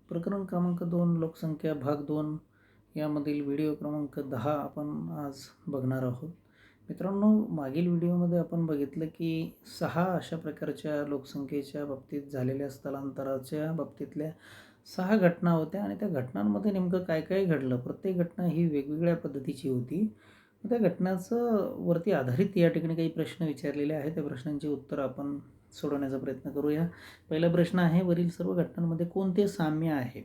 प्रकरण क्रमांक 2 लोकसंख्या भाग 2 यामधील व्हिडिओ क्रमांक 10 आपण आज बघणार आहोत. मित्रांनो, मागील व्हिडिओमध्ये आपण बघितलं की 6 अशा प्रकारच्या लोकसंख्येच्या बाबतीत झालेल्या स्थलांतराच्या बाबतीतल्या 6 घटना होत्या आणि त्या घटनांमध्ये नेमकं काय-काय घडलं. प्रत्येक घटना ही वेगवेगळ्या पद्धतीची होती. त्या घटनाचं वरती आधारित या ठिकाणी काही प्रश्न विचारलेले आहेत. त्या प्रश्नांची उत्तरं आपण सोडवण्याचा प्रयत्न करूया. पहिला प्रश्न आहे, वरील सर्व घटनांमध्ये कोणते साम्य आहे?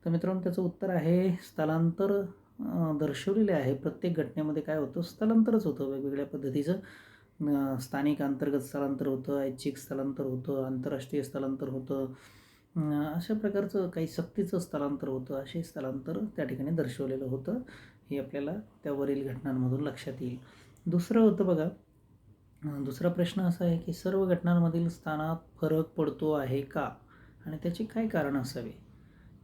तर मित्रांनो, त्याचं उत्तर आहे स्थलांतर. दर्शवलेले आहे. प्रत्येक घटनेमध्ये काय होतं, स्थलांतरच होतं वेगवेगळ्या पद्धतीचं. स्थानिक अंतर्गत स्थलांतर होतं, ऐच्छिक स्थलांतर होतं, आंतरराष्ट्रीय स्थलांतर होतं. अशा प्रकारचं काही सक्तीचं स्थलांतर होतं. असे स्थलांतर त्या ठिकाणी दर्शवलेलं होतं. हे आपल्याला त्यावरील घटनांमधून लक्षात येईल. दुसरं होतं बघा, दुसरा प्रश्न असा आहे की सर्व घटनांमधील स्थानात फरक पडतो आहे का आणि त्याची काय कारण असावे?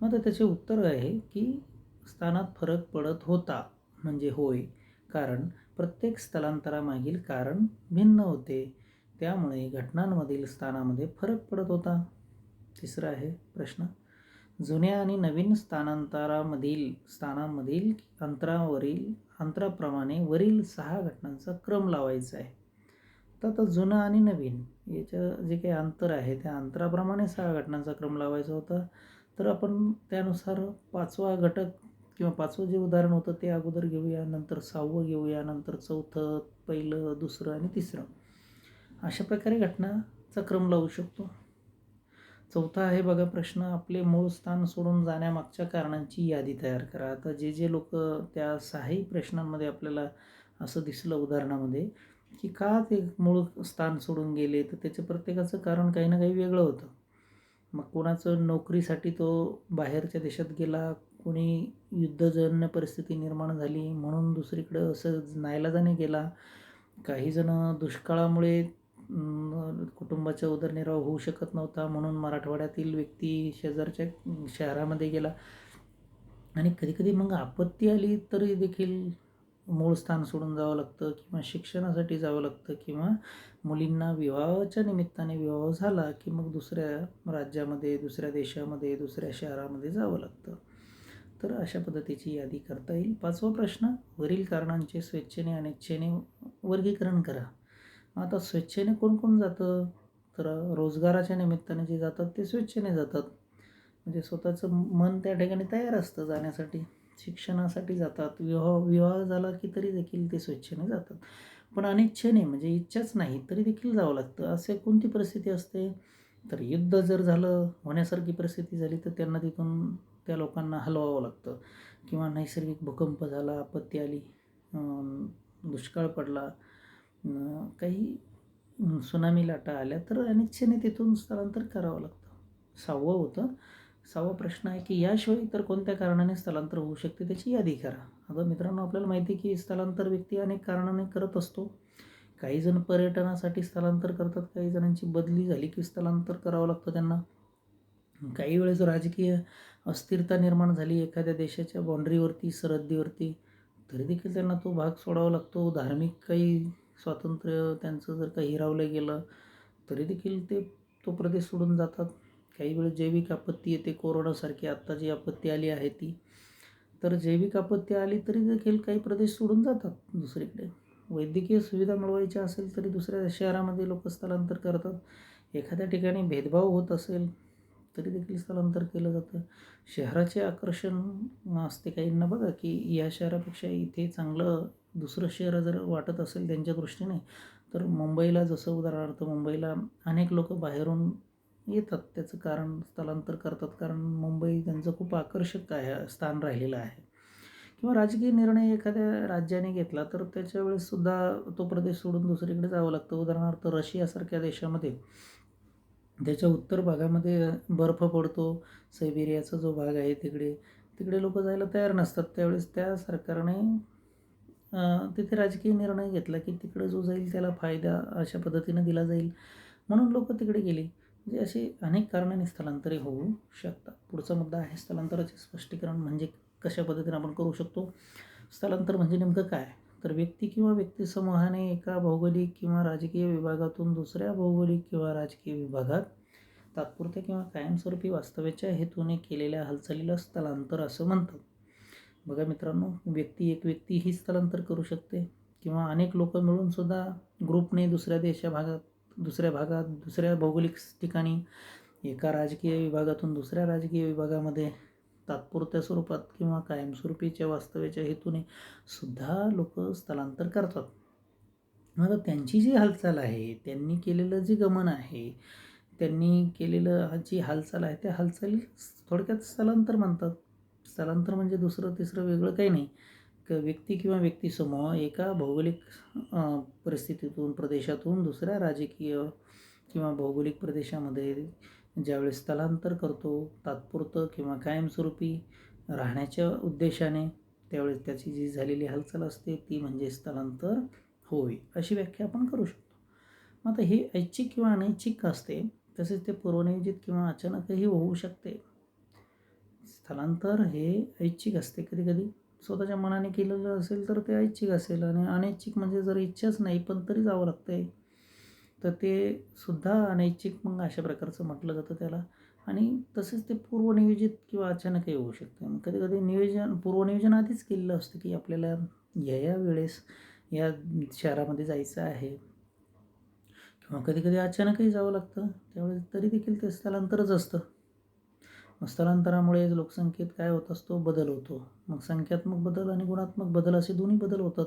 मग तर त्याचे उत्तर आहे की स्थानात फरक पडत होता म्हणजे होय, कारण प्रत्येक स्थलांतरामागील कारण भिन्न होते, त्यामुळे घटनांमधील स्थानामध्ये फरक पडत होता. तिसरा आहे प्रश्न, जुन्या आणि नवीन स्थानांमधील अंतराप्रमाणे वरील 6 घटनांचा क्रम लावायचा आहे. तर आता जुनं आणि नवीन याचं जे काही अंतर आहे त्या अंतराप्रमाणे 6 घटनांचा क्रम लावायचा होता. तर आपण त्यानुसार 5वा घटक किंवा 5वं जे उदाहरण होतं ते अगोदर घेऊया, नंतर 6वं घेऊया, नंतर 4थं, पहिलं, दुसरं आणि तिसरं. अशा प्रकारे घटनाचा क्रम लावू शकतो. 4था आहे बघा प्रश्न, आपले मूळ स्थान सोडून जाण्यामागच्या कारणांची यादी तयार करा. आता जे लोक त्या 6ही प्रश्नांमध्ये आपल्याला असं दिसलं उदाहरणामध्ये की का ते मूळ स्थान सोडून गेले, तर त्याचं प्रत्येकाचं कारण काही ना काही वेगळं होतं. मग कोणाचं नोकरीसाठी तो बाहेरच्या देशात गेला, कोणी युद्धजन्य परिस्थिती निर्माण झाली म्हणून दुसरीकडं असं नाईलाजाने गेला, काहीजण दुष्काळामुळे कुटुंबाचा उदरनिर्वाह होऊ शकत नव्हता म्हणून मराठवाड्यातील व्यक्ती शेजारच्या शहरामध्ये गेला. आणि कधीकधी मग आपत्ती आली तरी देखील मूळ स्थान सोडून जावं लागतं किंवा शिक्षणासाठी जावं लागतं किंवा मुलींना विवाहाच्या निमित्ताने विवाह झाला की मग दुसऱ्या राज्यामध्ये, दुसऱ्या देशामध्ये, दुसऱ्या शहरामध्ये जावं लागतं. तर अशा पद्धतीची यादी करता येईल. 5वा प्रश्न, वरील कारणांचे स्वेच्छेने आणि इच्छेने वर्गीकरण करा. आता स्वेच्छेने कोण कोण जातं, तर रोजगाराच्या निमित्ताने जे जातात ते स्वेच्छेने जातात, म्हणजे स्वतःचं मन त्या ठिकाणी तयार असतं जाण्यासाठी. शिक्षणासाठी जातात, विवाह झाला की तरी देखील ते स्वेच्छेने जातात. पण अनिच्छेने म्हणजे इच्छाच नाही तरी देखील जावं लागतं. असे कोणती परिस्थिती असते, तर युद्ध जर झालं, होण्यासारखी परिस्थिती झाली तर त्यांना तिथून त्या लोकांना हलवावं लागतं, किंवा नैसर्गिक भूकंप झाला, आपत्ती आली, दुष्काळ पडला, काही सुनामी लाटा आल्या तर अनिच्छेने तिथून स्थलांतर करावं लागतं. 6वं होतं, 6वा प्रश्न आहे की याशिवाय इतर कोणत्या कारणाने स्थलांतर होऊ शकते त्याची यादी करा. आता मित्रांनो, आपल्याला माहिती आहे की स्थलांतर व्यक्ती अनेक कारणाने करत असतो. काही जण पर्यटनासाठी स्थलांतर करतात, काही जणांची बदली झाली की स्थलांतर करावं लागतं त्यांना. काही वेळेस राजकीय अस्थिरता निर्माण झाली एखाद्या देशाच्या बाँड्रीवरती, सरहद्दीवरती, तरी देखील त्यांना तो भाग सोडावा लागतो. धार्मिक काही स्वातंत्र्य त्यांचं जर काही हिरावलं गेलं तरी देखील ते तो प्रदेश सोडून जातात. काही वेळेस जैविक आपत्ती येते, कोरोनासारखी आत्ता जी आपत्ती आली आहे ती. तर जैविक आपत्ती आली तरी देखील काही प्रदेश सोडून जातात दुसरीकडे. वैद्यकीय सुविधा मिळवायच्या असेल तरी दुसऱ्या शहरामध्ये लोक स्थलांतर करतात. एखाद्या ठिकाणी भेदभाव होत असेल तरी देखील स्थलांतर केलं जातं. शहराचे आकर्षण असते काहींना बघा, की या शहरापेक्षा इथे चांगलं दुसरं शहर जर वाटत असेल त्यांच्या दृष्टीने, तर मुंबईला जसं उदाहरणार्थ मुंबईला अनेक लोक बाहेरून येतात. त्याचं कारण स्थलांतर करतात, कारण मुंबई त्यांचं खूप आकर्षक स्थान राहिलेलं आहे. किंवा राजकीय निर्णय एखाद्या राज्याने घेतला तर त्याच्या वेळेससुद्धा तो प्रदेश सोडून दुसरीकडे जावं लागतं. उदाहरणार्थ रशियासारख्या देशामध्ये त्याच्या उत्तर भागामध्ये बर्फ पडतो. सायबेरियाचा जो भाग आहे तिकडे तिकडे लोक जायला तयार नसतात. त्यावेळेस त्या सरकारने तिथे राजकीय निर्णय घेतला की तिकडे जो जाईल त्याला फायदा अशा पद्धतीनं दिला जाईल, म्हणून लोक तिकडे गेले. म्हणजे अशी अनेक कारणांनी स्थलांतरे होऊ शकतात. पुढचा मुद्दा आहे स्थलांतराचे स्पष्टीकरण म्हणजे कशा पद्धतीने आपण करू शकतो. स्थलांतर म्हणजे नेमकं काय, तर व्यक्ती किंवा व्यक्तिसमूहाने एका भौगोलिक किंवा राजकीय विभागातून दुसऱ्या भौगोलिक किंवा राजकीय विभागात तात्पुरत्या किंवा कायमस्वरूपी वास्तव्याच्या हेतूने केलेल्या हालचालीला स्थलांतर असं म्हणतात. बघा मित्रांनो, एक व्यक्ती ही स्थलांतर करू शकते किंवा अनेक लोक मिळून सुद्धा ग्रुपने दुसऱ्या भागात दुसऱ्या भौगोलिक ठिकाणी एका राजकीय विभागातून दुसऱ्या राजकीय विभागामध्ये तात्पुरत्या स्वरूपात किंवा कायमस्वरूपीच्या वास्तव्याच्या हेतूने सुद्धा लोक स्थलांतर करतात. मग त्यांची जी हालचाल आहे, त्यांनी केलेलं जे गमन आहे, त्यांनी केलेलं जी हालचाल आहे, त्या हालचाली थोडक्यात स्थलांतर म्हणतात. स्थलांतर म्हणजे दुसरं तिसरं वेगळं काही नाही. व्यक्ती किंवा व्यक्तिसमूह एका भौगोलिक परिस्थितीतून प्रदेशातून दुसऱ्या राजकीय किंवा भौगोलिक प्रदेशामध्ये ज्यावेळेस स्थलांतर करतो तात्पुरतं किंवा कायमस्वरूपी राहण्याच्या उद्देशाने, त्यावेळेस त्याची जी झालेली हालचाल असते ती म्हणजे स्थलांतर होय, अशी व्याख्या आपण करू शकतो. मग आता हे ऐच्छिक किंवा अनैच्छिक असते, तसेच ते पूर्वनियोजित किंवा अचानकही होऊ शकते. स्थलांतर हे ऐच्छिक असते, कधी कधी स्वतःच्या मनाने केलेलं असेल तर ते ऐच्छिक असेल, आणि अनैच्छिक म्हणजे जर इच्छाच नाही पण तरी जावं लागतं आहे तर ते सुद्धा अनैच्छिक मग अशा प्रकारचं म्हटलं जातं त्याला. आणि तसेच ते पूर्वनियोजित किंवा अचानकही होऊ शकते. मग कधी कधी पूर्वनियोजन आधीच केलेलं असतं की आपल्याला या वेळेस या शहरामध्ये जायचं आहे, किंवा कधी कधी अचानकही जावं लागतं, त्यावेळेस तरी देखील ते स्थलांतरच असतं. मग स्थलांतरामुळे लोकसंख्येत काय होत असतो, बदल होतो. मग संख्यात्मक बदल आणि गुणात्मक बदल असे दोन्ही बदल होतात.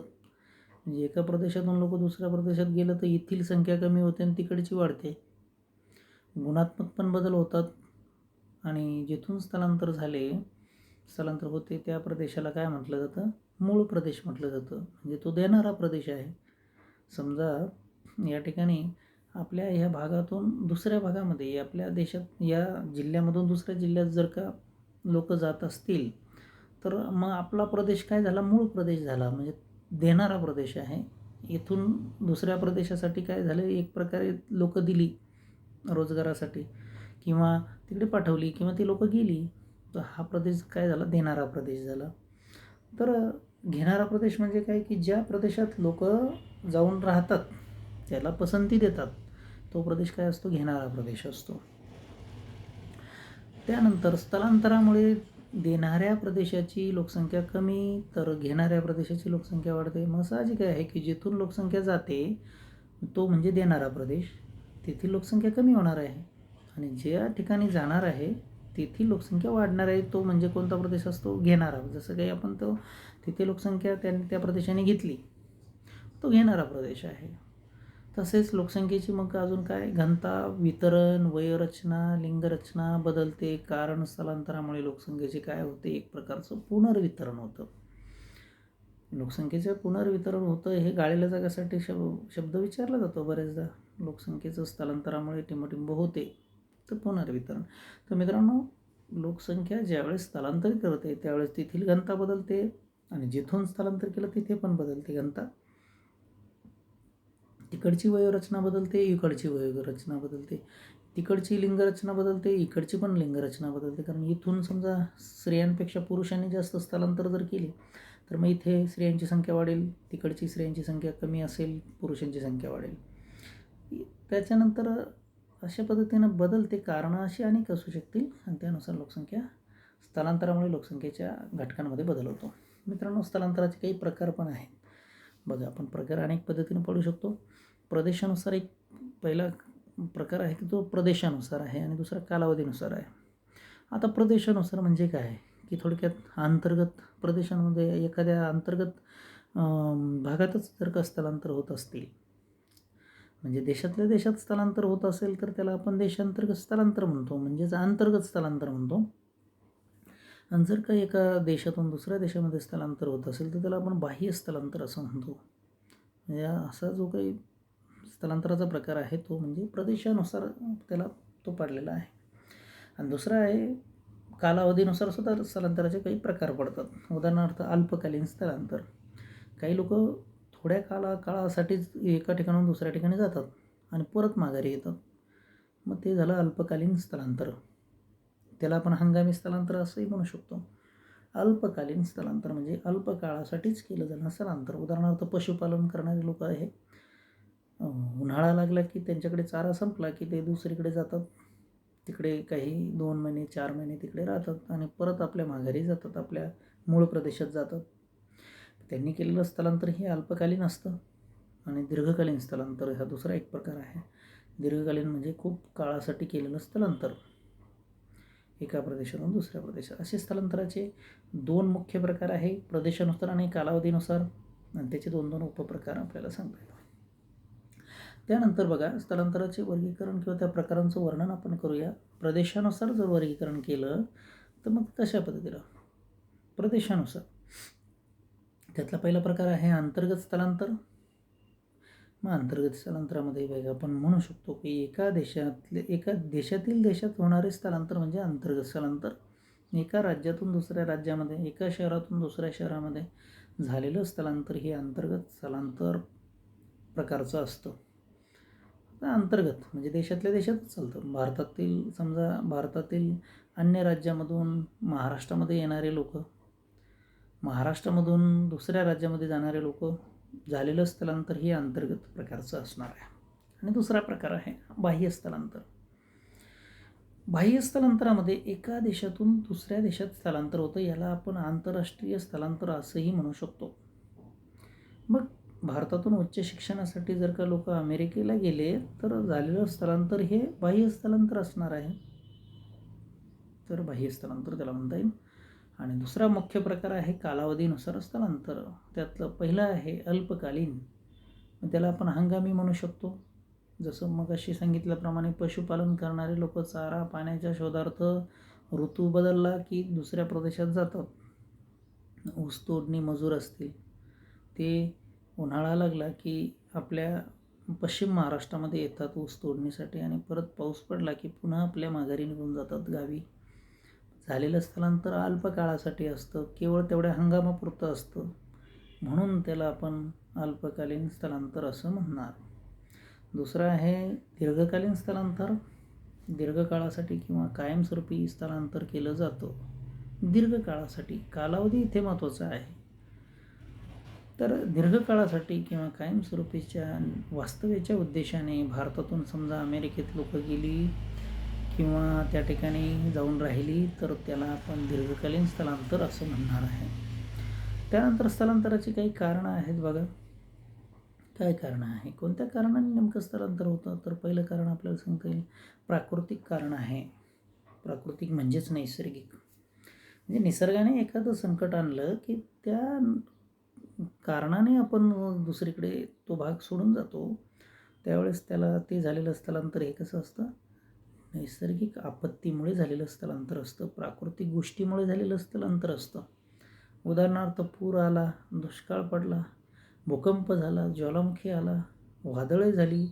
म्हणजे एका प्रदेशातून लोक दुसऱ्या प्रदेशात गेलं तर येथील संख्या कमी होते आणि तिकडची वाढते. गुणात्मक पण बदल होतात, आणि जिथून स्थलांतर होते त्या प्रदेशाला काय म्हटलं जातं, मूळ प्रदेश म्हटलं जातं. म्हणजे तो देणारा प्रदेश आहे. समजा या ठिकाणी आपल्या ह्या भागातून दुसऱ्या भागामध्ये, आपल्या देशात या जिल्ह्यामधून दुसऱ्या जिल्ह्यात जर का लोक जात असतील तर मग आपला प्रदेश काय झाला, मूळ प्रदेश झाला, म्हणजे देणारा प्रदेश आहे. इथून दुसऱ्या प्रदेशासाठी काय झालं, एक प्रकारे लोक दिली रोजगारासाठी किंवा तिकडे पाठवली किंवा ती लोक गेली, तर हा प्रदेश काय झाला, देणारा प्रदेश झाला. तर घेणारा प्रदेश म्हणजे काय, की ज्या प्रदेशात लोक जाऊन राहतात, त्याला पसंती देतात, तो प्रदेश काय असतो, घेणारा प्रदेश असतो. त्यानंतर स्थलांतरामुळे देणाऱ्या प्रदेशाची लोकसंख्या कमी तर घेणाऱ्या प्रदेशाची लोकसंख्या वाढते. मग साहजिक आहे की जिथून लोकसंख्या जाते तो म्हणजे देणारा प्रदेश, तेथील लोकसंख्या कमी होणार आहे, आणि ज्या ठिकाणी जाणार आहे तेथील लोकसंख्या वाढणार आहे, तो म्हणजे कोणता प्रदेश असतो, घेणारा. जसं काही आपण तो तिथे लोकसंख्या त्या प्रदेशाने घेतली, तो घेणारा प्रदेश आहे. तसेच लोकसंख्येची मग अजून काय, घनता, वितरण, वयरचना, लिंगरचना बदलते, कारण स्थलांतरामुळे लोकसंख्येचे काय होते, एक प्रकारचं पुनर्वितरण होतं. लोकसंख्येचं पुनर्वितरण होतं हे गाळलेल्या जागासाठी शब्द विचारला जातो बऱ्याचदा. लोकसंख्येचं स्थलांतरामुळे टिंबटिंब होते, तर पुनर्वितरण. तर मित्रांनो, लोकसंख्या ज्यावेळेस स्थलांतरित करते त्यावेळेस तेथील घनता बदलते, आणि जिथून स्थलांतर केलं तिथे पण बदलते घनता. तिकडची वयोरचना बदलते, इकडची वयोरचना बदलते. तिकडची लिंगरचना बदलते, इकडची पण लिंगरचना बदलते. कारण इथून समजा स्त्रियांपेक्षा पुरुषांनी जास्त स्थलांतर जर केली तर मग इथे स्त्रियांची संख्या वाढेल, तिकडची स्त्रियांची संख्या कमी असेल, पुरुषांची संख्या वाढेल. त्याच्यानंतर अशा पद्धतीनं बदलते. कारणं अशी अनेक असू शकतील, आणि त्यानुसार लोकसंख्या, स्थलांतरामुळे लोकसंख्येच्या घटकांमध्ये बदल होतो. मित्रांनो, स्थलांतराचे काही प्रकार पण आहेत. बघा, आपण प्रकार अनेक पद्धतीने पडू शकतो. प्रदेशानुसार एक पहिला प्रकार आहे की तो प्रदेशानुसार आहे, आणि दुसरा कालावधीनुसार आहे. आता प्रदेशानुसार म्हणजे काय, की थोडक्यात अंतर्गत प्रदेशांमध्ये एखाद्या अंतर्गत भागातच जर का स्थलांतर होत असतील, म्हणजे देशातल्या देशात स्थलांतर होत असेल तर त्याला आपण देशांतर्गत स्थलांतर म्हणतो, म्हणजेच अंतर्गत स्थलांतर म्हणतो. आणि जर का एका देशातून दुसऱ्या देशामध्ये स्थलांतर होत असेल तर त्याला आपण बाह्य स्थलांतर असं म्हणतो. म्हणजे असा जो काही स्थलांतराचा प्रकार आहे तो म्हणजे प्रदेशानुसार त्याला तो पाडलेला आहे. आणि दुसरा आहे कालावधीनुसार सुद्धा स्थलांतराचे काही प्रकार पडतात. उदाहरणार्थ अल्पकालीन स्थलांतर. काही लोक थोड्या काळासाठीच एका ठिकाणाहून दुसऱ्या ठिकाणी जातात आणि परत माघारी येतात, मग ते झालं अल्पकालीन स्थलांतर. त्याला आपण हंगामी स्थलांतर असंही म्हणू शकतो. अल्पकालीन स्थलांतर म्हणजे अल्प काळासाठीच केलं जाणं स्थलांतर. उदाहरणार्थ पशुपालन करणारे लोक आहे, उन्हाळा लागला की त्यांच्याकडे चारा संपला की ते दुसरीकडे जातात, तिकडे काही 2 महिने 4 महिने तिकडे राहतात आणि परत आपल्या माघारी जातात, आपल्या मूळ प्रदेशात जातात. त्यांनी केलेलं स्थलांतर हे अल्पकालीन असतं आणि दीर्घकालीन स्थलांतर हा दुसरा एक प्रकार आहे. दीर्घकालीन म्हणजे खूप काळासाठी केलेलं स्थलांतर, एका प्रदेशातून दुसऱ्या प्रदेशात. असे स्थलांतराचे 2 मुख्य प्रकार आहे, प्रदेशानुसार आणि कालावधीनुसार, आणि त्याचे 2-2 उपप्रकार आपल्याला सांगता येतात. त्यानंतर बघा, स्थलांतराचे वर्गीकरण किंवा त्या प्रकारांचं वर्णन आपण करूया. प्रदेशानुसार जर वर्गीकरण केलं तर मग कशा पद्धतीनं? प्रदेशानुसार त्यातला पहिला प्रकार आहे अंतर्गत स्थलांतर. मग अंतर्गत स्थलांतरामध्ये बघा आपण म्हणू शकतो की एका देशातील देशात होणारे स्थलांतर म्हणजे अंतर्गत स्थलांतर. एका राज्यातून दुसऱ्या राज्यामध्ये, एका शहरातून दुसऱ्या शहरामध्ये झालेलं स्थलांतर हे अंतर्गत स्थलांतर प्रकारचं असतं. अंतर्गत म्हणजे देशातल्या देशातच चालतं. भारतातील अन्य राज्यामधून महाराष्ट्रामध्ये येणारे लोक, महाराष्ट्रामधून दुसऱ्या राज्यामध्ये जाणारे लोक, झालेलं स्थलांतर हे अंतर्गत प्रकारचं असणार आहे. आणि दुसरा प्रकार आहे बाह्य स्थलांतर. बाह्य स्थलांतरामध्ये एका देशातून दुसऱ्या देशात स्थलांतर होतं, याला आपण आंतरराष्ट्रीय स्थलांतर असंही म्हणू शकतो. मग भारतातून उच्च शिक्षणासाठी जर का लोक अमेरिकेला गेले तर झालेलं स्थलांतर हे बाह्य स्थलांतर असणार आहे, तर बाह्य स्थलांतर त्याला म्हणता येईल. आणि दुसरा मुख्य प्रकार आहे कालावधीनुसार स्थलांतर. त्यातलं पहिलं आहे अल्पकालीन, त्याला आपण हंगामी म्हणू शकतो. जसं मग अशी सांगितल्याप्रमाणे पशुपालन करणारे लोक चारा पाण्याच्या शोधार्थ ऋतू बदलला की दुसऱ्या प्रदेशात जातात. ऊसतोडणी मजूर असतील, ते उन्हाळा लागला की आपल्या पश्चिम महाराष्ट्रामध्ये येतात ऊस तोडणीसाठी आणि परत पाऊस पडला की पुन्हा आपल्या माघारी निघून जातात गावी. झालेलं स्थलांतर अल्प काळासाठी असतं, केवळ तेवढ्या हंगामापुरतं असतं, म्हणून त्याला आपण अल्पकालीन स्थलांतर असं म्हणणार. दुसरं आहे दीर्घकालीन स्थलांतर. दीर्घकाळासाठी किंवा कायमस्वरूपी स्थलांतर केलं जातं. दीर्घकाळासाठी, कालावधी इथे महत्त्वाचा आहे. तर दीर्घकाळासाठी किंवा कायमस्वरूपीच्या वास्तव्याच्या उद्देशाने भारतातून समजा अमेरिकेत लोक गेली किंवा त्या ठिकाणी जाऊन राहिली तर त्याला आपण दीर्घकालीन स्थलांतर असं म्हणणार आहे. त्यानंतर स्थलांतराची काही कारणं आहेत बघा. काय कारणं आहे, कोणत्या कारणाने नेमकं स्थलांतर होतं? तर पहिलं कारण आपल्याला सांगता येईल प्राकृतिक कारण आहे. प्राकृतिक म्हणजेच नैसर्गिक, म्हणजे निसर्गाने एखादं संकट आणलं की त्या कारणाने आपण दुसरीकडे तो भाग सोडून जातो, त्यावेळेस त्याला ते झालेलं स्थलांतर हे कसं असतं? नैसर्गिक आपत्तीमुळे झालेलं स्थलांतर असतं, प्राकृतिक गोष्टीमुळे झालेलं स्थलांतर असतं. उदाहरणार्थ पूर आला, दुष्काळ पडला, भूकंप झाला, ज्वालामुखी आला, वादळे झाली,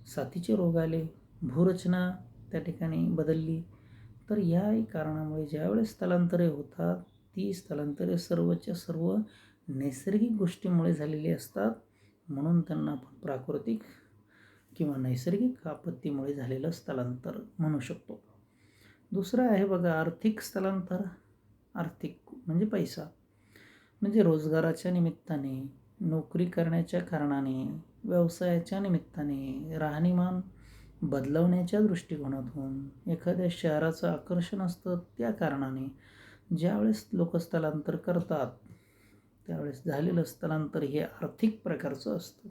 साथीचे रोग आले, भूरचना त्या ठिकाणी बदलली, तर याही कारणामुळे ज्यावेळेस स्थलांतरे होतात ती स्थलांतरे सर्वच्या सर्व नैसर्गिक गोष्टीमुळे झालेली असतात, म्हणून त्यांना आपण प्राकृतिक किंवा नैसर्गिक आपत्तीमुळे झालेलं स्थलांतर म्हणू शकतो. दुसरं आहे बघा आर्थिक स्थलांतर. आर्थिक म्हणजे पैसा, म्हणजे रोजगाराच्या निमित्ताने, नोकरी करण्याच्या कारणाने, व्यवसायाच्या निमित्ताने, राहणीमान बदलवण्याच्या दृष्टिकोनातून, एखाद्या शहराचं आकर्षण असतं त्या कारणाने ज्यावेळेस लोक स्थलांतर करतात त्यावेळेस झालेलं स्थलांतर हे आर्थिक प्रकारचं असतं.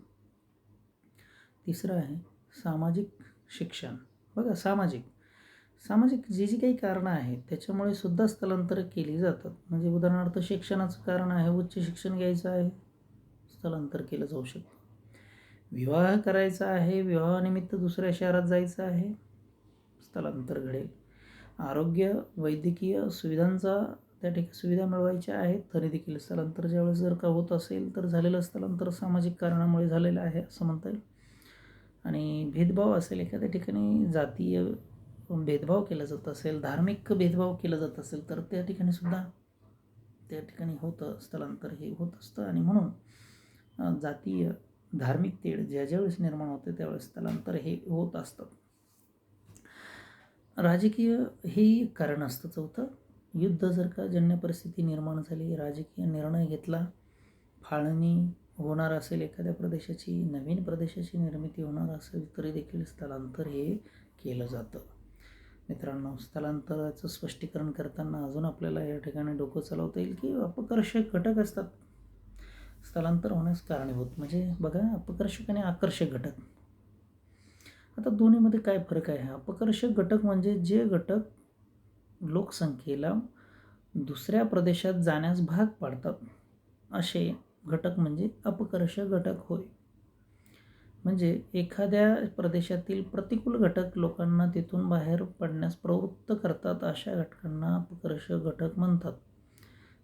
तिसरं आहे सामाजिक शिक्षण. बघा सामाजिक जी काही कारणं आहेत त्याच्यामुळे सुद्धा स्थलांतर केली जातात. म्हणजे उदाहरणार्थ शिक्षणाचं कारण आहे, उच्च शिक्षण घ्यायचं आहे, स्थलांतर केलं जाऊ शकतं. विवाह करायचा आहे, विवाहानिमित्त दुसऱ्या शहरात जायचं आहे, स्थलांतर घडेल. आरोग्य वैद्यकीय सुविधांचा त्या ठिकाणी सुविधा मिळवायच्या आहेत तरी देखील स्थलांतर ज्यावेळेस जर का होत असेल तर झालेलं स्थलांतर सामाजिक कारणामुळे झालेलं आहे असं म्हणता येईल. आणि भेदभाव असेल, एखाद्या ठिकाणी जातीय भेदभाव केला जात असेल, धार्मिक भेदभाव केला जात असेल तर त्या ठिकाणी होतं स्थलांतर हे होत असतं. आणि म्हणून जातीय धार्मिक तेढ ज्यावेळेस निर्माण होते त्यावेळेस स्थलांतर हे होत असतं. राजकीय हेही कारण असतं. चौथं, युद्ध जर का जन्य परिस्थिती निर्माण झाली, राजकीय निर्णय घेतला, फाळणी होणार असेल एखाद्या प्रदेशाची, नवीन प्रदेशाची निर्मिती होणार असेल तरी देखील स्थलांतर हे केलं जातं. मित्रांनो, स्थलांतराचं स्पष्टीकरण करताना अजून आपल्याला या ठिकाणी डोकं चालवता येईल की अपकर्षक घटक असतात स्थलांतर होण्यास कारणीभूत. म्हणजे बघा, अपकर्षक आणि आकर्षक घटक. आता दोन्हीमध्ये काय फरक आहे? अपकर्षक घटक म्हणजे जे घटक लोकसंख्येला दुसऱ्या प्रदेशात जाण्यास भाग पाडतात, असे घटक म्हणजे अपकर्षक घटक होय. म्हणजे एखाद्या प्रदेशातील प्रतिकूल घटक लोकांना तिथून बाहेर पडण्यास प्रवृत्त करतात, अशा घटकांना अपकर्षक घटक म्हणतात.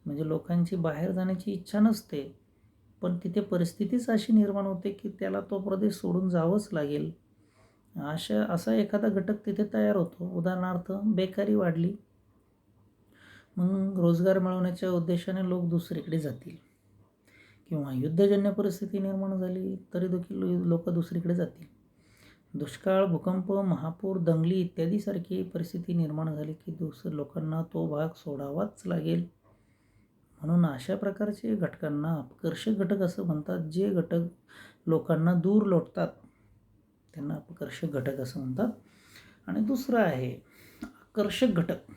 म्हणजे लोकांची बाहेर जाण्याची इच्छा नसते, पण तिथे परिस्थितीच अशी निर्माण होते की त्याला तो प्रदेश सोडून जावंच लागेल. असा एखादा घटक तिथे तयार होतो. उदाहरणार्थ, बेकारी वाढली, मग रोजगार मिळवण्याच्या उद्देशाने लोक दुसरीकडे जातील. किंवा युद्धजन्य परिस्थिती निर्माण झाली तरी देखील लोक दुसरीकडे जातील. दुष्काळ, भूकंप, महापूर, दंगली इत्यादीसारखी परिस्थिती निर्माण झाली की लोकांना तो भाग सोडावाच लागेल. म्हणून अशा प्रकारचे घटकांना अपकर्षक घटक असं म्हणतात. जे घटक लोकांना दूर लोटतात त्यांना अपकर्षक घटक असं म्हणतात. आणि दुसरं आहे आकर्षक घटक.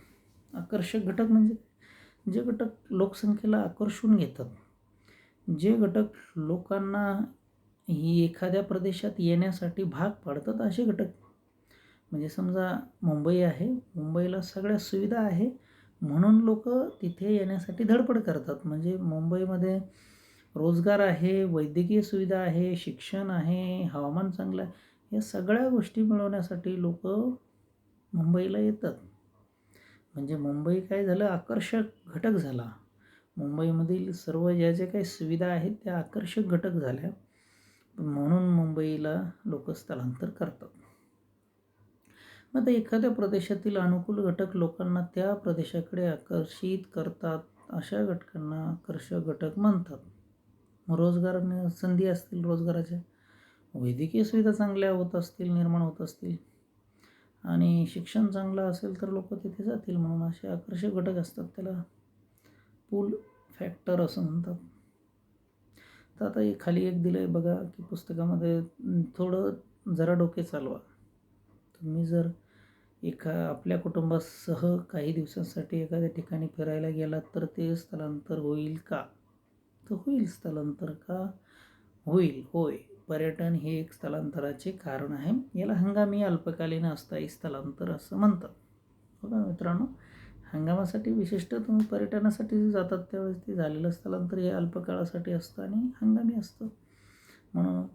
आकर्षक घटक म्हणजे जे घटक लोकसंख्येला आकर्षून घेतात, जे घटक लोकांना एखाद्या प्रदेशात येण्यासाठी भाग पाडतात, असे घटक. म्हणजे समजा मुंबई आहे, मुंबईला सगळ्या सुविधा आहे म्हणून लोक तिथे येण्यासाठी धडपड करतात. म्हणजे मुंबईमध्ये रोजगार आहे, वैद्यकीय सुविधा आहे, शिक्षण आहे, हवामान चांगलं आहे, या सगळ्या गोष्टी मिळवण्यासाठी लोक मुंबईला येतात. म्हणजे मुंबई काय झालं, आकर्षक घटक झाला. मुंबईमधील सर्व ज्या ज्या काही सुविधा आहेत त्या आकर्षक घटक झाल्या, म्हणून मुंबईला लोक स्थलांतर करतात. मग आता एखाद्या प्रदेशातील अनुकूल घटक लोकांना त्या प्रदेशाकडे आकर्षित करतात, अशा घटकांना आकर्षक घटक म्हणतात. रोजगार संधी असतील, रोजगाराच्या वैद्यकीय सुविधा चांगल्या होत असतील, निर्माण होत असतील, आणि शिक्षण चांगलं असेल तर लोक तिथे जातील. म्हणून असे आकर्षक घटक असतात, त्याला पुल फॅक्टर असं म्हणतात. तर आता खाली एक दिलं आहे बघा की पुस्तकामध्ये, थोडं जरा डोके चालवा. तुम्ही जर आपल्या कुटुंबासह काही दिवसांसाठी एखाद्या ठिकाणी फिरायला गेलात तर ते स्थलांतर होईल का? तर होईल स्थलांतर. का होईल? होय, पर्यटन हे एक स्थलांतराचे कारण आहे. याला हंगामी, अल्पकालीन, अस्थायी स्थलांतर असं म्हणतात. बघा मित्रांनो, हंगामासाठी विशिष्ट तुम्ही पर्यटनासाठी जातात त्यावेळेस ते झालेलं स्थलांतर हे अल्पकाळासाठी असतं आणि हंगामी असतं, म्हणून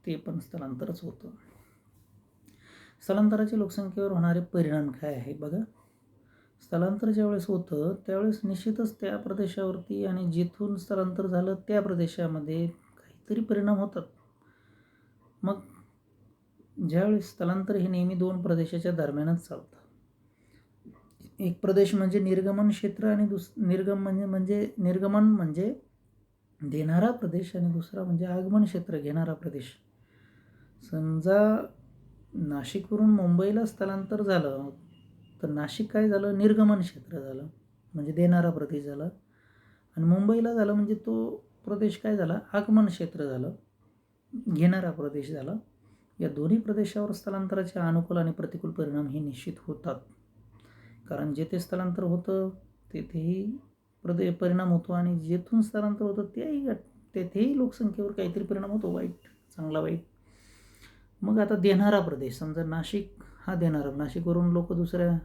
ते पण स्थलांतरच होतं. स्थलांतराचे लोकसंख्येवर होणारे परिणाम काय आहे बघा. स्थलांतर ज्यावेळेस होतं त्यावेळेस निश्चितच त्या प्रदेशावरती आणि जिथून स्थलांतर झालं त्या प्रदेशामध्ये काहीतरी परिणाम होतात. मग ज्यावेळेस स्थलांतर हे नेहमी दोन प्रदेशाच्या दरम्यानच चालतं. एक प्रदेश म्हणजे निर्गमन क्षेत्र आणि निर्गमन म्हणजे देणारा प्रदेश, आणि दुसरा म्हणजे आगमन क्षेत्र, घेणारा प्रदेश. समजा नाशिकवरून मुंबईला स्थलांतर झालं तर नाशिक काय झालं, निर्गमन क्षेत्र झालं, म्हणजे देणारा प्रदेश झाला. आणि मुंबईला झालं म्हणजे तो प्रदेश काय झाला, आगमन क्षेत्र झालं, घेणारा प्रदेश झाला. या दोन्ही प्रदेशावर स्थलांतराचे अनुकूल आणि प्रतिकूल परिणाम हे निश्चित होतात. कारण जेथे स्थलांतर होतं तेथेही परिणाम होतो, आणि जेथून स्थलांतर होतं तेथेही लोकसंख्येवर काहीतरी परिणाम होतो, वाईट, चांगला वाईट. मग आता देणारा प्रदेश, समजा नाशिक हा देणारा, नाशिकवरून लोक दुसऱ्या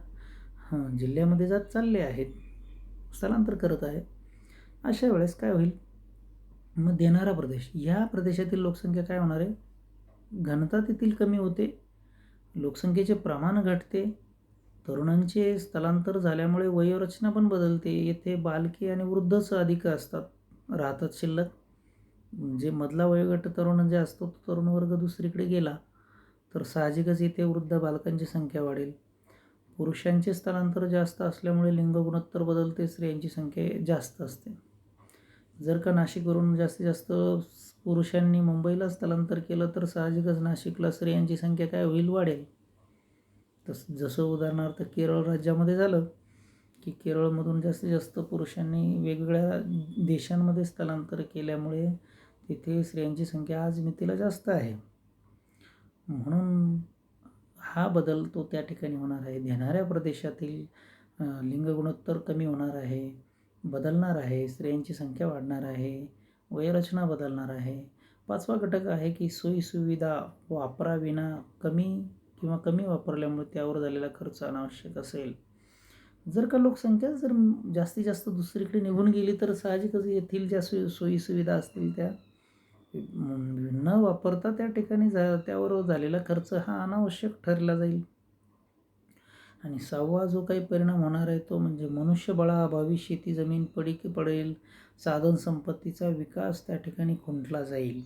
जिल्ह्यामध्ये जात चालले आहेत, स्थलांतर करत आहेत. अशा वेळेस काय होईल, मग देणारा प्रदेश, या प्रदेशातील लोकसंख्या काय होणार आहे, घनता तेथील कमी होते, लोकसंख्येचे प्रमाण घटते, तरुणांचे स्थलांतर झाल्यामुळे वयोरचना पण बदलते. येथे बालके आणि वृद्धच अधिक राहतात शिल्लक. जे मधला वयोगट तरुण जे असतो तो तरुण वर्ग दुसरीकडे गेला तर साहजिकच इथे वृद्ध बालकांची संख्या वाढेल. पुरुषांचे स्थलांतर जास्त असल्यामुळे लिंग गुणोत्तर बदलते, स्त्रियांची संख्या जास्त असते. जर का नाशिकवरून जास्तीत जास्त पुरुषांनी मुंबईला स्थलांतर केलं तर साहजिकच नाशिकला स्त्रियांची संख्या काय होईल, वाढेल. जसं उदाहरणार्थ केरळ राज्यामध्ये झालं की केरळमधून जास्तीत जास्त पुरुषांनी वेगवेगळ्या देशांमध्ये स्थलांतर केल्यामुळे तिथे स्त्रियांची संख्या आज मितीला जास्त आहे. म्हणून हा बदल तो त्या ठिकाणी होणार आहे. देणाऱ्या प्रदेशातील लिंग गुणोत्तर कमी होणार आहे, बदलणार आहे. स्त्रियांची संख्या वाढणार आहे, वयरचना बदलणार आहे. 5वा घटक आहे की सोयीसुविधा वापराविना कमी वापरल्यामुळे त्यावर झालेला खर्च अनावश्यक असेल. जर का लोकसंख्या जर जास्तीत जास्त दुसरीकडे निघून गेली तर साहजिकच येथील ज्या सोयीसुविधा असतील त्या न वापरता त्या ठिकाणी त्यावर झालेला खर्च हा अनावश्यक ठरला जाईल. आणि 6वा जो काही परिणाम होणार आहे तो म्हणजे मनुष्यबळाअभावी शेती जमीन पडीक पडेल, साधन संपत्तीचा विकास त्या ठिकाणी खुंटला जाईल.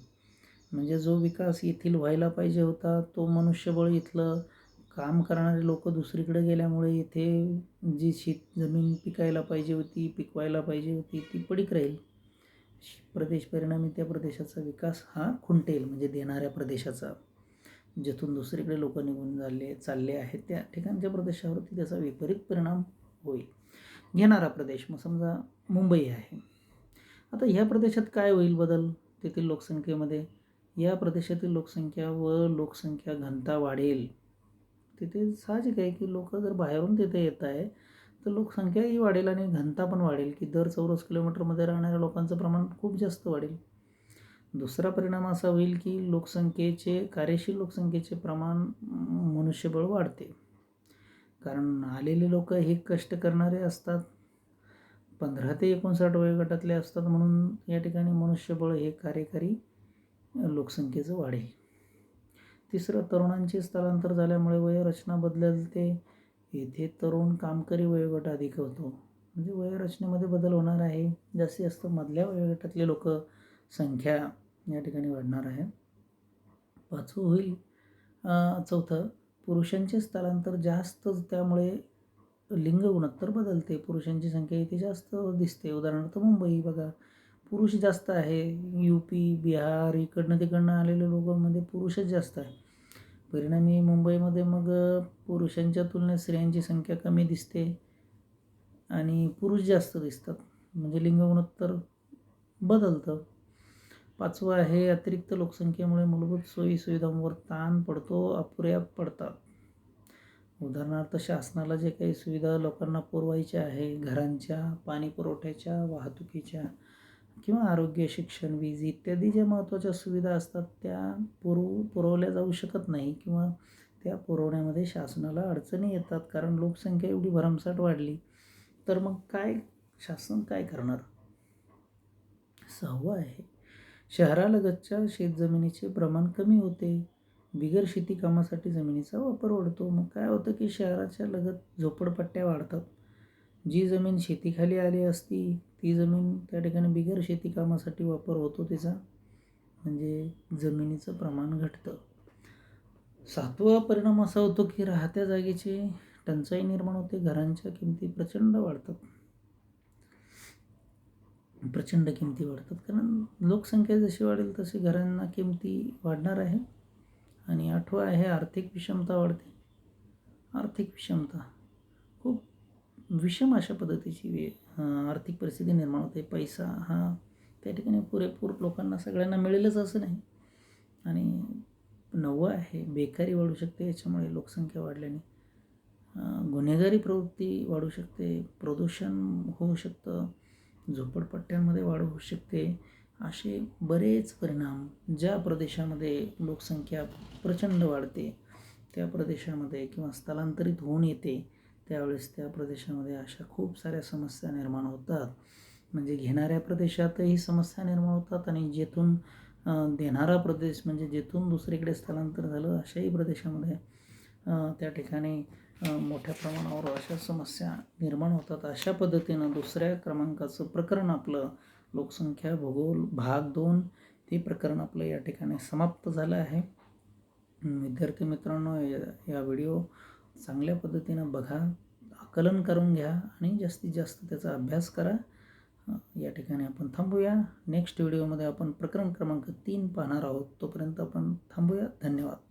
म्हणजे जो विकास येथील व्हायला पाहिजे होता तो मनुष्यबळ इथलं काम करणारे लोक दुसरीकडे गेल्यामुळे इथे जी जमीन पिकायला पाहिजे होती, पिकवायला पाहिजे होती ती पडीक राहील. परिणामी त्या प्रदेशाचा विकास हा खुंटेल, म्हणजे देणाऱ्या प्रदेशाचा. जिथून दुसरीकडे लोक निघून चालले आहेत त्या ठिकाणच्या प्रदेशावरती त्याचा विपरीत परिणाम होईल. घेणारा प्रदेश मग समजा मुंबई आहे. आता ह्या प्रदेशात काय होईल बदल तेथील लोकसंख्येमध्ये? या प्रदेशातील लोकसंख्या व लोकसंख्या घनता वाढेल. तिथे साहजिक आहे की लोक जर बाहेरून तिथे येत आहे तर लोकसंख्याही वाढेल आणि घनता पण वाढेल, की दर चौरस किलोमीटरमध्ये राहणाऱ्या लोकांचं प्रमाण खूप जास्त वाढेल. दुसरा परिणाम असा होईल की कार्यशील लोकसंख्येचे प्रमाण मनुष्यबळ वाढते. कारण आलेले लोक हे कष्ट करणारे असतात, 15 ते 59 वयोगटातले असतात, म्हणून या ठिकाणी मनुष्यबळ हे कार्यकारी लोकसंख्येचं वाढेल. तिसरं, तरुणांचे स्थलांतर झाल्यामुळे वयरचना बदलते. येथे तरुण कामकरी वयोगट अधिक होतो, म्हणजे वयरचनेमध्ये बदल होणार आहे. जास्तीत जास्त मधल्या वयोगटातले लोक संख्या या ठिकाणी वाढणार आहे. 5वं होईल चौथं, पुरुषांचे स्थलांतर जास्त, त्यामुळे लिंग गुणोत्तर बदलते. पुरुषांची संख्या इथे जास्त दिसते. उदाहरणार्थ मुंबई बघा, पुरुष जास्त आहे. UP, बिहार इकडनं तिकडनं आलेल्या लोकांमध्ये पुरुषच जास्त आहे. परिणामी मुंबईमध्ये मग पुरुषांच्या तुलनेत स्त्रियांची संख्या कमी दिसते आणि पुरुष जास्त दिसतात, म्हणजे लिंग गुणोत्तर बदलतं. 5वं आहे, अतिरिक्त लोकसंख्येमुळे मूलभूत सोयीसुविधांवर ताण पडतो, अपुऱ्या पडतात. उदाहरणार्थ शासनाला जे काही सुविधा लोकांना पुरवायच्या आहे, घरांच्या, पाणी पुरवठ्याच्या, वाहतुकीच्या किंवा आरोग्य, शिक्षण, वीज इत्यादी ज्या महत्त्वाच्या सुविधा असतात त्या पुरवल्या जाऊ शकत नाही किंवा त्या पुरवण्यामध्ये शासनाला अडचणी येतात. कारण लोकसंख्या एवढी भरमसाठ वाढली तर मग शासन काय करणार? 6वं आहे, शहरालगतच्या शेतजमिनीचे प्रमाण कमी होते. बिगर शेती कामासाठी जमिनीचा वापर वाढतो. मग काय होतं की शहराच्या लगत झोपडपट्ट्या वाढतात. जी जमीन शेतीखाली आली असती ती जमीन त्या ठिकाणी बिगर शेती कामासाठी वापर होतो तिचा, म्हणजे जमिनीचं प्रमाण घटतं. 7वा परिणाम असा होतो की राहत्या जागेची टंचाई निर्माण होते. घरांच्या किमती प्रचंड किमती वाढतात, कारण लोकसंख्या जशी वाढेल तशी घरांना किमती वाढणार आहे. आणि 8वं आहे, आर्थिक विषमता वाढते. आर्थिक विषमता खूप विषम अशा पद्धतीची आर्थिक परिस्थिती निर्माण होते. पैसा हा त्या ठिकाणी पुरेपूर लोकांना सगळ्यांना मिळेलच असं नाही. आणि 9वं आहे, बेकारी वाढू शकते याच्यामुळे. लोकसंख्या वाढल्याने गुन्हेगारी प्रवृत्ती वाढू शकते, प्रदूषण होऊ शकतं, झोपडपट्ट्यांमध्ये वाढ होऊ शकते. असे बरेच परिणाम, ज्या प्रदेशामध्ये लोकसंख्या प्रचंड वाढते त्या प्रदेशामध्ये किंवा स्थलांतरित होऊन येते त्यावेळेस त्या प्रदेशामध्ये अशा खूप साऱ्या समस्या निर्माण होतात. म्हणजे घेणाऱ्या प्रदेशातही समस्या निर्माण होतात आणि जेथून देणारा प्रदेश म्हणजे जेथून दुसरीकडे स्थलांतर झालं अशाही प्रदेशामध्ये त्या ठिकाणी मोठ्या प्रमाणावर अशा समस्या निर्माण होतात. अशा पद्धतीनं 2ऱ्या क्रमांकाचं प्रकरण आपलं लोकसंख्या भूगोल भाग 2 हे प्रकरण आपलं या ठिकाणी समाप्त झालं आहे. विद्यार्थी मित्रांनो, या व्हिडिओ चांगल्या पद्धतीनं बघा, आकलन करून घ्या आणि जास्तीत जास्त त्याचा अभ्यास करा. या ठिकाणी आपण थांबूया. नेक्स्ट व्हिडिओमध्ये आपण प्रकरण क्रमांक 3 पाहणार आहोत. तोपर्यंत आपण थांबूया. धन्यवाद.